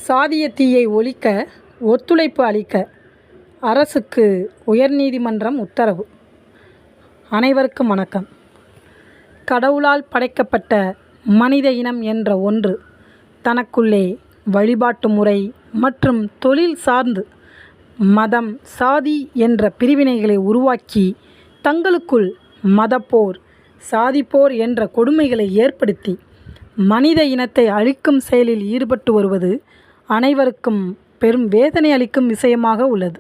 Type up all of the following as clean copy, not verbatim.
சாதிய தீயை ஒழிக்க ஒத்துழைப்பு அளிக்க அரசுக்கு உயர்நீதிமன்றம் உத்தரவு. அனைவருக்கும் வணக்கம். கடவுளால் படைக்கப்பட்ட மனித இனம் என்ற ஒன்று தனக்குள்ளே வழிபாட்டு முறை மற்றும் தொழில் சார்ந்து மதம், சாதி என்ற பிரிவினைகளை உருவாக்கி தங்களுக்குள் மதப்போர், சாதிப்போர் என்ற கொடுமைகளை ஏற்படுத்தி மனித இனத்தை அழிக்கும் செயலில் ஈடுபட்டு வருவது அனைவருக்கும் பெரும் வேதனை அளிக்கும் விஷயமாக உள்ளது.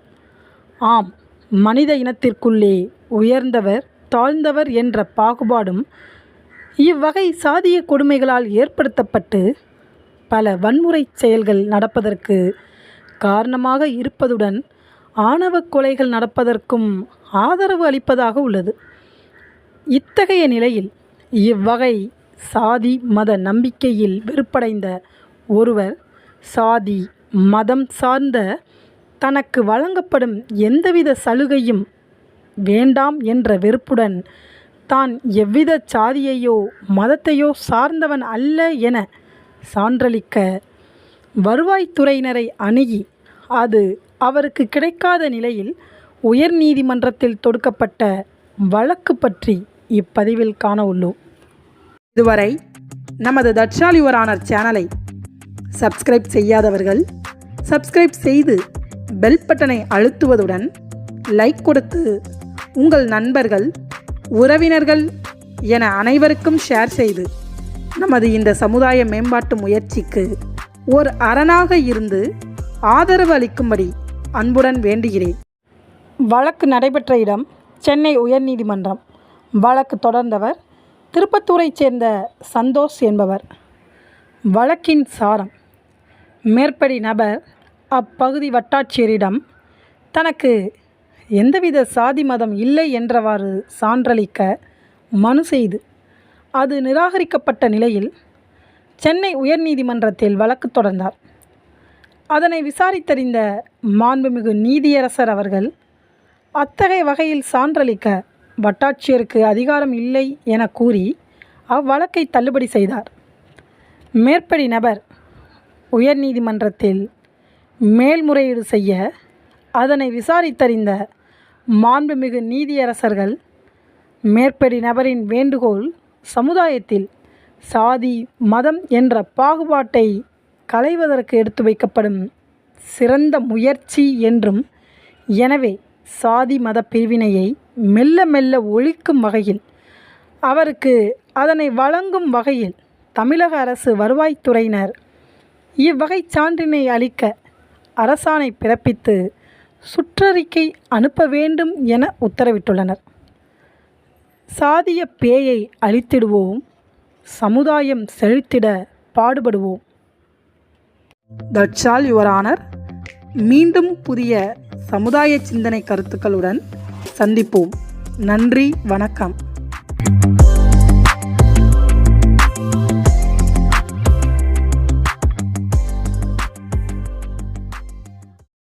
ஆம், மனித இனத்திற்குள்ளே உயர்ந்தவர், தாழ்ந்தவர் என்ற பாகுபாடும் இவ்வகை சாதிய கொடுமைகளால் ஏற்படுத்தப்பட்டு பல வன்முறை செயல்கள் நடப்பதற்கு காரணமாக இருப்பதுடன் ஆணவ கொலைகள் நடப்பதற்கும் ஆதரவு அளிப்பதாக உள்ளது. இத்தகைய நிலையில் இவ்வகை சாதி மத நம்பிக்கையில் வெறுப்படைந்த ஒருவர் சாதி மதம் சார்ந்த தனக்கு வழங்கப்படும் எந்தவித சலுகையும் வேண்டாம் என்ற வெறுப்புடன் தான் எவ்வித சாதியையோ மதத்தையோ சார்ந்தவன் அல்ல என சான்றளிக்க வருவாய்த்துறையினரை அணுகி அது அவருக்கு கிடைக்காத நிலையில் உயர்நீதிமன்றத்தில் தொடுக்கப்பட்ட வழக்கு பற்றி இப்பதிவில் காண உள்ளோம். இதுவரை நமது தட்சால் யுவர் ஆனர் சேனலை சப்ஸ்கிரைப் செய்யாதவர்கள் சப்ஸ்கிரைப் செய்து பெல் பட்டனை அழுத்துவதுடன் லைக் கொடுத்து உங்கள் நண்பர்கள், உறவினர்கள் என அனைவருக்கும் ஷேர் செய்து நமது இந்த சமுதாய மேம்பாட்டு முயற்சிக்கு ஒரு அரணாக இருந்து ஆதரவு அளிக்கும்படி அன்புடன் வேண்டுகிறேன். வழக்கு நடைபெற்ற இடம் சென்னை உயர்நீதிமன்றம். வழக்கு தொடர்ந்தவர் திருப்பத்தூரைச் சேர்ந்த சந்தோஷ் என்பவர். வழக்கின் சாரம்: மேற்படி நபர் அப்பகுதி வட்டாட்சியரிடம் தனக்கு எந்தவித சாதி மதம் இல்லை என்றவாறு சான்றளிக்க மனு செய்து அது நிராகரிக்கப்பட்ட நிலையில் சென்னை உயர்நீதிமன்றத்தில் வழக்கு தொடர்ந்தார். அதனை விசாரித்தறிந்த மாண்புமிகு நீதியரசர் அவர்கள் அத்தகைய வகையில் சான்றளிக்க வட்டாட்சியருக்கு அதிகாரம் இல்லை என கூறி அவ்வழக்கை தள்ளுபடி செய்தார். மேற்படி நபர் உயர்நீதிமன்றத்தில் மேல்முறையீடு செய்ய அதனை விசாரித்தறிந்த மாண்புமிகு நீதியரசர்கள் மேற்படி நபரின் வேண்டுகோள் சமுதாயத்தில் சாதி மதம் என்ற பாகுபாட்டை களைவதற்கு எடுத்து வைக்கப்படும் சிறந்த முயற்சி என்றும், எனவே சாதி மத பிரிவினையை மெல்ல மெல்ல ஒழிக்கும் வகையில் அவருக்கு அதனை வழங்கும் வகையில் தமிழக அரசு வருவாய்த்துறையினர் இவ்வகை சான்றினை அளிக்க அரசாணை பிறப்பித்து சுற்றறிக்கை அனுப்ப வேண்டும் என உத்தரவிட்டுள்ளனர். சாதிய பேயை அழித்திடுவோம், சமுதாயம் செழித்திட பாடுபடுவோம். That's all your honour. மீண்டும் புதிய சமுதாய சிந்தனை கருத்துக்களுடன் சந்திப்போம். நன்றி, வணக்கம்.